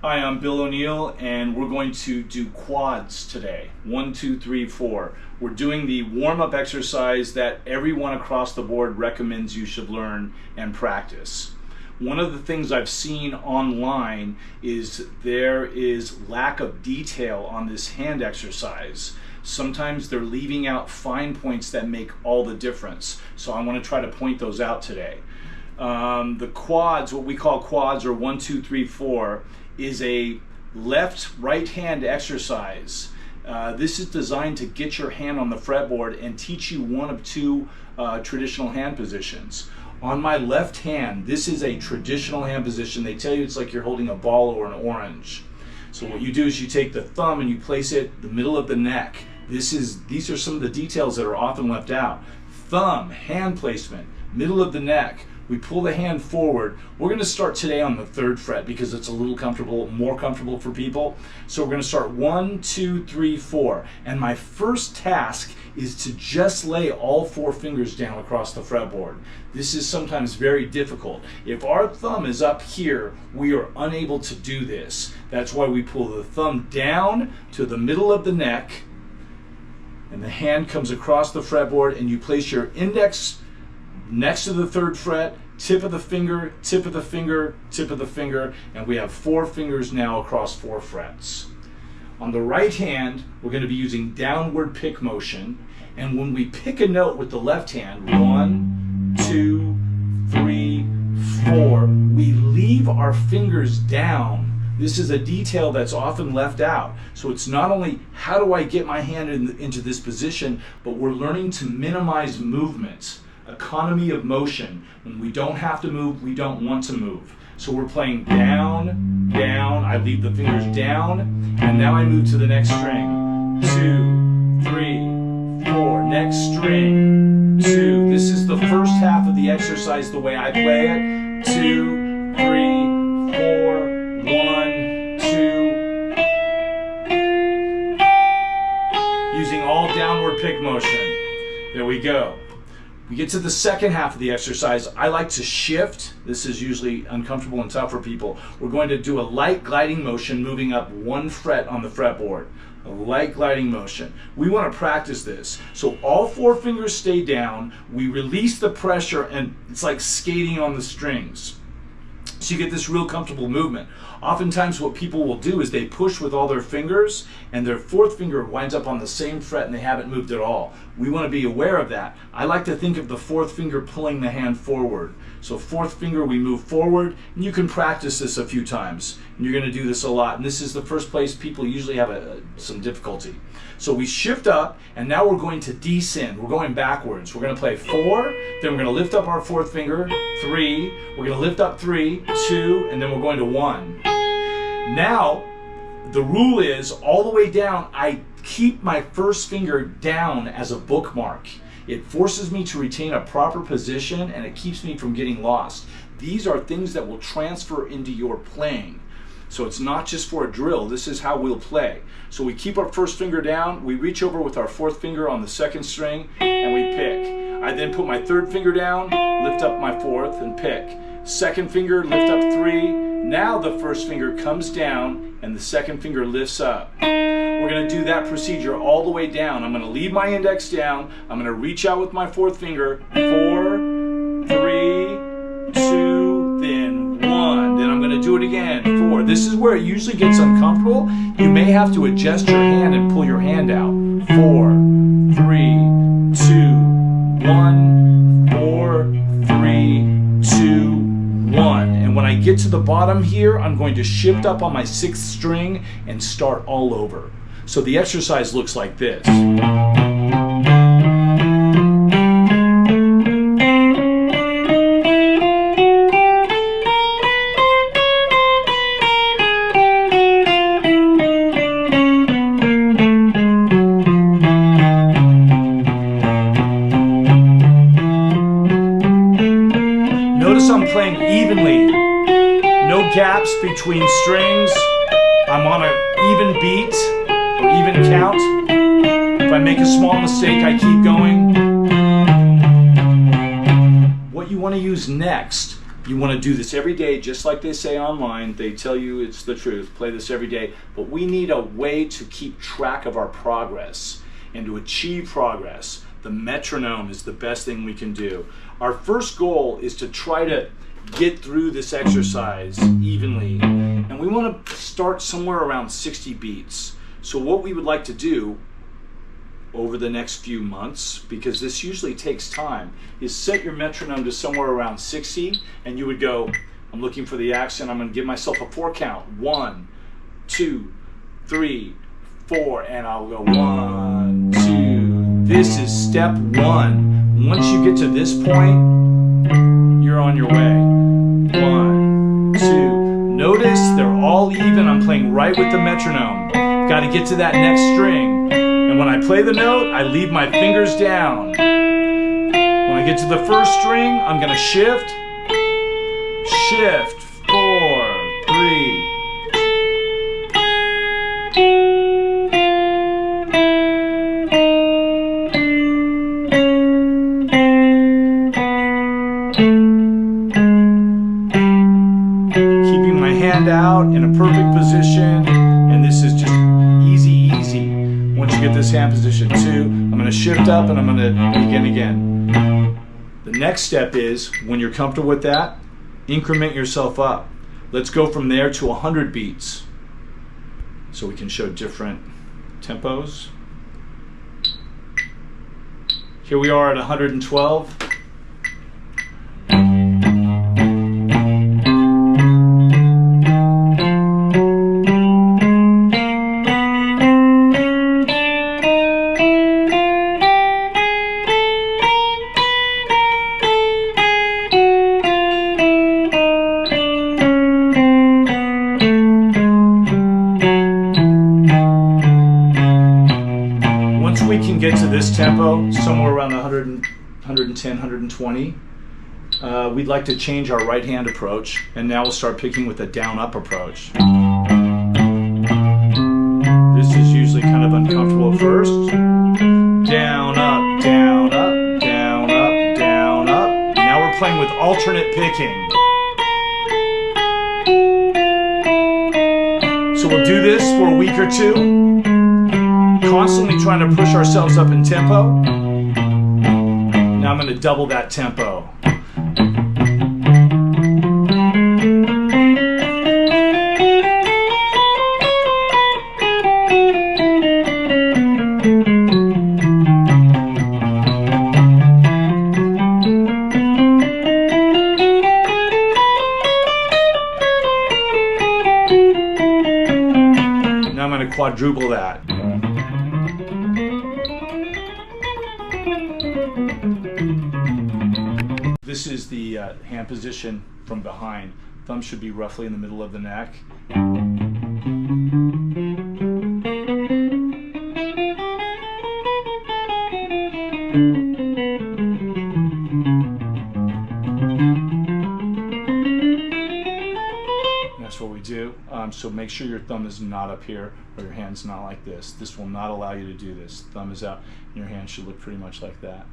Hi, I'm Bill O'Neill, and we're going to do quads today. 1, 2, 3, 4. We're doing the warm-up exercise that everyone across the board recommends you should learn and practice. One of the things I've seen online is there is lack of detail on this hand exercise. Sometimes they're leaving out fine points that make all the difference. So I want to try to point those out today. The quads, what we call quads, or 1, 2, 3, 4, is a left-right hand exercise. This is designed to get your hand on the fretboard and teach you one of two traditional hand positions. On my left hand, this is a traditional hand position. They tell you it's like you're holding a ball or an orange. So what you do is you take the thumb and you place it in the middle of the neck. These are some of the details that are often left out. Thumb, hand placement, middle of the neck. We pull the hand forward. We're going to start today on the 3rd fret because it's a little more comfortable for people. So we're going to start 1, 2, 3, 4. And my first task is to just lay all 4 fingers down across the fretboard. This is sometimes very difficult. If our thumb is up here, we are unable to do this. That's why we pull the thumb down to the middle of the neck, and the hand comes across the fretboard, and you place your index next to the 3rd fret, tip of the finger, tip of the finger, tip of the finger, and we have 4 fingers now across 4 frets. On the right hand, we're going to be using downward pick motion, and when we pick a note with the left hand, 1, 2, 3, 4, we leave our fingers down. This is a detail that's often left out. So it's not only how do I get my hand into this position, but we're learning to minimize movement. Economy of motion. When we don't have to move, we don't want to move. So we're playing down, down, I leave the fingers down, and now I move to the next string. 2, 3, 4, next string, 2. This is the first half of the exercise the way I play it. 2, 3, 4, 1, 2. Using all downward pick motion. There we go. We get to the second half of the exercise. I like to shift. This is usually uncomfortable and tough for people. We're going to do a light gliding motion, moving up 1 fret on the fretboard. A light gliding motion. We want to practice this. So all 4 fingers stay down. We release the pressure, and it's like skating on the strings. So you get this real comfortable movement. Oftentimes what people will do is they push with all their fingers, and their 4th finger winds up on the same fret and they haven't moved at all. We want to be aware of that. I like to think of the 4th finger pulling the hand forward. So 4th finger, we move forward, and you can practice this a few times. And you're going to do this a lot. And this is the first place people usually have some difficulty. So we shift up, and now we're going to descend. We're going backwards. We're going to play 4, then we're going to lift up our 4th finger, 3, we're going to lift up 3, 2, and then we're going to 1. Now, the rule is all the way down, I keep my first finger down as a bookmark. It forces me to retain a proper position, and it keeps me from getting lost. These are things that will transfer into your playing. So it's not just for a drill, this is how we'll play. So we keep our first finger down, we reach over with our 4th finger on the 2nd string, and we pick. I then put my 3rd finger down, lift up my 4th, and pick. 2nd finger, lift up 3. Now the 1st finger comes down, and the 2nd finger lifts up. We're going to do that procedure all the way down. I'm going to leave my index down, I'm going to reach out with my 4th finger, 4, 3, 2, then 1. Then I'm going to do it again, 4. This is where it usually gets uncomfortable. You may have to adjust your hand and pull your hand out. 4, 3, 2, 1, 4, 3, 2, 1. And when I get to the bottom here, I'm going to shift up on my 6th string and start all over. So the exercise looks like this. Notice I'm playing evenly. No gaps between strings. I'm on an even beat or even count. If I make a small mistake, I keep going. What you want to use next You want to do this every day, just like they say online. They tell you it's the truth. Play this every day. But we need a way to keep track of our progress and to achieve progress. The metronome is the best thing we can do. Our first goal is to try to get through this exercise evenly. And we want to start somewhere around 60 beats. So what we would like to do over the next few months, because this usually takes time, is set your metronome to somewhere around 60, and you would go, I'm looking for the accent, I'm going to give myself a 4 count. 1, 2, 3, 4, and I'll go 1, 2. This is step 1. Once you get to this point, you're on your way. 1, 2. Notice they're all even. I'm playing right with the metronome. Got to get to that next string. And when I play the note, I leave my fingers down. When I get to the first string, I'm going to shift, 4, 3. Keeping my hand out in a perfect position, and this is just easy. Once you get this hand position, 2, I'm going to shift up and I'm going to begin again. The next step is, when you're comfortable with that, increment yourself up. Let's go from there to 100 beats. So we can show different tempos. Here we are at 112. We can get to this tempo, somewhere around 110, 120. We'd like to change our right hand approach, and now we'll start picking with a down-up approach. This is usually kind of uncomfortable at first. Down, up, down, up, down, up, down, up. Now we're playing with alternate picking. So we'll do this for a week or two. Constantly trying to push ourselves up in tempo. Now I'm going to double that tempo. Now I'm going to quadruple that. This is the hand position from behind. Thumb should be roughly in the middle of the neck. That's what we do. So make sure your thumb is not up here or your hand's not like this. This will not allow you to do this. Thumb is out and your hand should look pretty much like that.